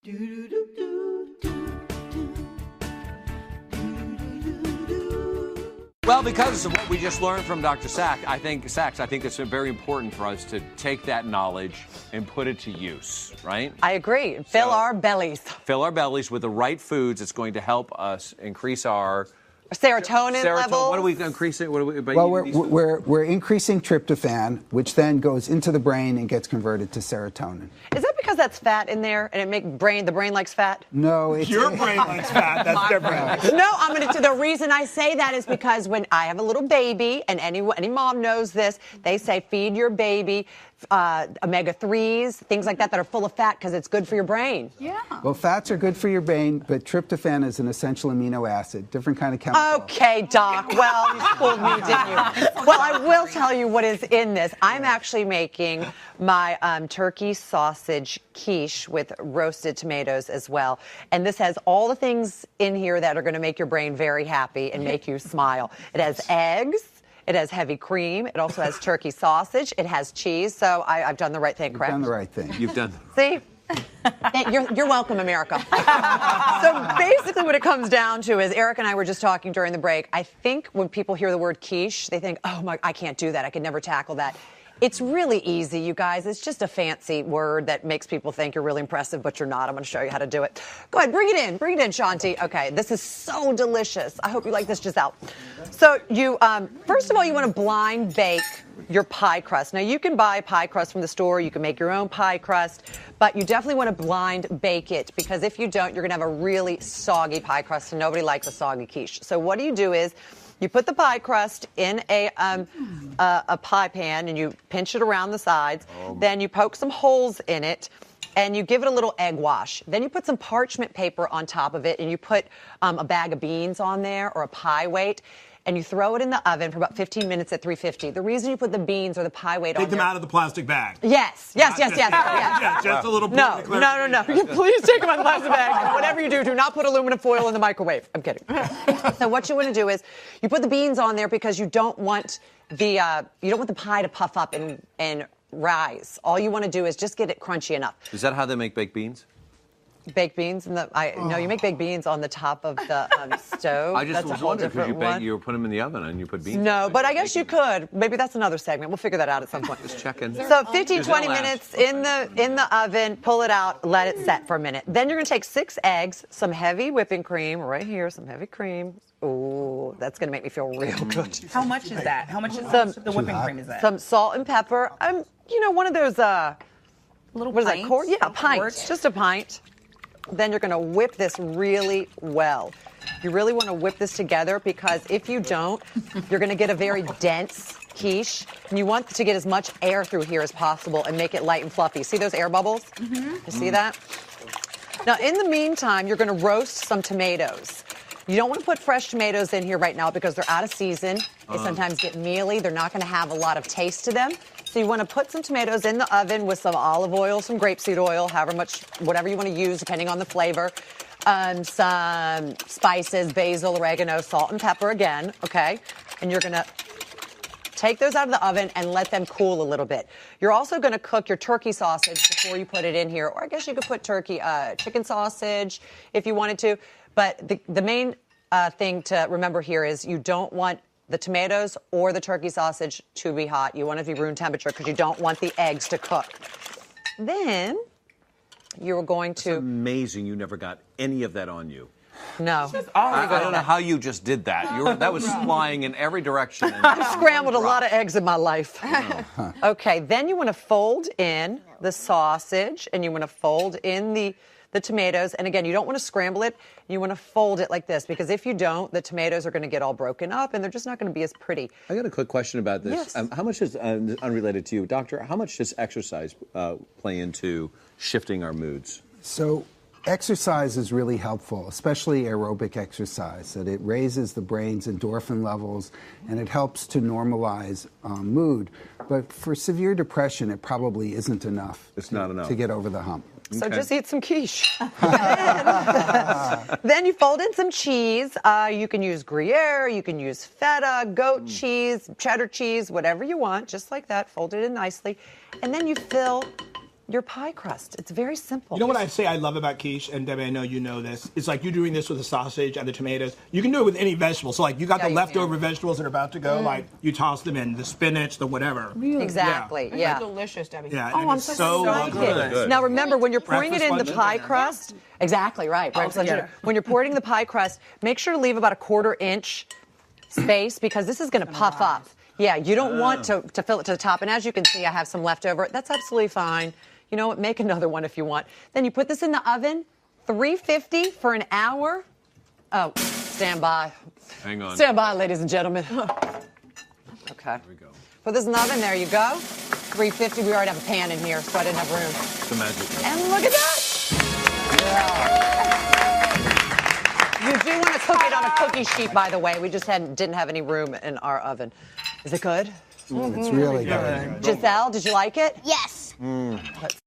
Well, because of what we just learned from Dr. Sachs, I think it's very important for us to take that knowledge and put it to use, right? I agree. Fill our bellies. Fill our bellies with the right foods. It's going to help us increase our serotonin levels. What are we increasing? Well, we're increasing tryptophan, which then goes into the brain and gets converted to serotonin. Is that because that's fat in there and the brain likes fat? No, it's your brain likes fat. That's different. No, the reason I say that is because when I have a little baby, and any mom knows this, they say feed your baby omega-3s, things like that are full of fat because it's good for your brain. Yeah. Well, fats are good for your brain, but tryptophan is an essential amino acid, different kind of chemical. Okay, Doc. Well, you fooled me, didn't you? Well, I will tell you what is in this. I'm actually making my turkey sausage quiche with roasted tomatoes as well. And this has all the things in here that are going to make your brain very happy and make you smile. It has eggs. It has heavy cream. It also has turkey sausage. It has cheese. So I've done the right thing, correct? You've done the right thing. You've done. See? You're welcome, America. So basically what it comes down to is Eric and I were just talking during the break. I think when people hear the word quiche, they think, oh, my, I can't do that. I could never tackle that. It's really easy, you guys. It's just a fancy word that makes people think you're really impressive, but you're not. I'm going to show you how to do it. Go ahead, bring it in. Bring it in, Shanti. Okay, this is so delicious. I hope you like this, Giselle. So you, first of all, you want to blind bake your pie crust. Now, you can buy pie crust from the store. You can make your own pie crust, but you definitely want to blind bake it because if you don't, you're going to have a really soggy pie crust, and nobody likes a soggy quiche. So what do you do is you put the pie crust in a pie pan and you pinch it around the sides. Then you poke some holes in it and you give it a little egg wash. Then you put some parchment paper on top of it and you put a bag of beans on there or a pie weight. And you throw it in the oven for about 15 minutes at 350. The reason you put the beans or the pie weight on Take them out of the plastic bag. Yes. Yeah, just a little bit. No. Please take them out of the plastic bag. Whatever you do not put aluminum foil in the microwave. I'm kidding. So what you want to do is you put the beans on there because you don't want the pie to puff up and rise. All you want to do is just get it crunchy enough. Is that how they make baked beans? Baked beans no, you make baked beans on the top of the stove. I just that's was a whole wondering because you put them in the oven and you put beans. No, but I guess you could. Maybe that's another segment. We'll figure that out at some point. Just checking. So 15, 20 minutes in the oven. Pull it out. Let it set for a minute. Then you're going to take 6 eggs, some heavy whipping cream right here, some heavy cream. Ooh, that's going to make me feel real good. How much is that? How much is the whipping cream? Is that? Some salt and pepper. One of those little what is pints? that? Quart? Yeah, a pint. Quart? Just a pint. Then you're going to whip this really well. You really want to whip this together because if you don't, you're going to get a very dense quiche. And you want to get as much air through here as possible and make it light and fluffy. See those air bubbles? Mm-hmm. You see that? Now, in the meantime, you're going to roast some tomatoes. You don't want to put fresh tomatoes in here right now because they're out of season. They sometimes get mealy. They're not going to have a lot of taste to them. So you want to put some tomatoes in the oven with some olive oil, some grapeseed oil, whatever you want to use, depending on the flavor. Some spices, basil, oregano, salt, and pepper again, okay? And you're going to take those out of the oven and let them cool a little bit. You're also going to cook your turkey sausage before you put it in here. Or I guess you could put chicken sausage if you wanted to. But the main thing to remember here is you don't want the tomatoes or the turkey sausage to be hot. You want it to be room temperature because you don't want the eggs to cook. Then you're going to... It's amazing you never got any of that on you. No. I don't know how you just did that. That was flying in every direction. I've scrambled a lot of eggs in my life. Okay, then you want to fold in the sausage and you want to fold in the tomatoes. And again, you don't want to scramble it. You want to fold it like this because if you don't, the tomatoes are going to get all broken up and they're just not going to be as pretty. I got a quick question about this. Yes. How much is, unrelated to you, Doctor, how much does exercise play into shifting our moods? So exercise is really helpful, especially aerobic exercise, that it raises the brain's endorphin levels and it helps to normalize mood. But for severe depression, it probably isn't enough. It's not enough to get over the hump. So just eat some quiche. Then you fold in some cheese. You can use Gruyere, you can use feta, goat cheese, cheddar cheese, whatever you want, just like that. Fold it in nicely. And then you fill your pie crust. It's very simple. You know what I say I love about quiche, and Debbie, I know you know this. It's like you're doing this with the sausage and the tomatoes. You can do it with any vegetable. So like you got the leftover vegetables that are about to go, like you toss them in, the spinach, the whatever. Exactly. Yeah. Delicious, Debbie. Yeah. Oh, I'm so excited. Now remember, when you're pouring it in the pie crust, exactly right. When you're pouring the pie crust, make sure to leave about a 1/4 inch space because this is going to puff up. Yeah, you don't want to fill it to the top. And as you can see, I have some left over. That's absolutely fine. You know what? Make another one if you want. Then you put this in the oven, 350 for an hour. Oh, stand by. Hang on. Stand by, ladies and gentlemen. Okay. Here we go. Put this in the oven. There you go. 350. We already have a pan in here, so I didn't have room. It's the magic. And look at that. You do want to cook it on a cookie sheet, by the way. We just didn't have any room in our oven. Is it good? It's really good. Giselle, did you like it? Yes.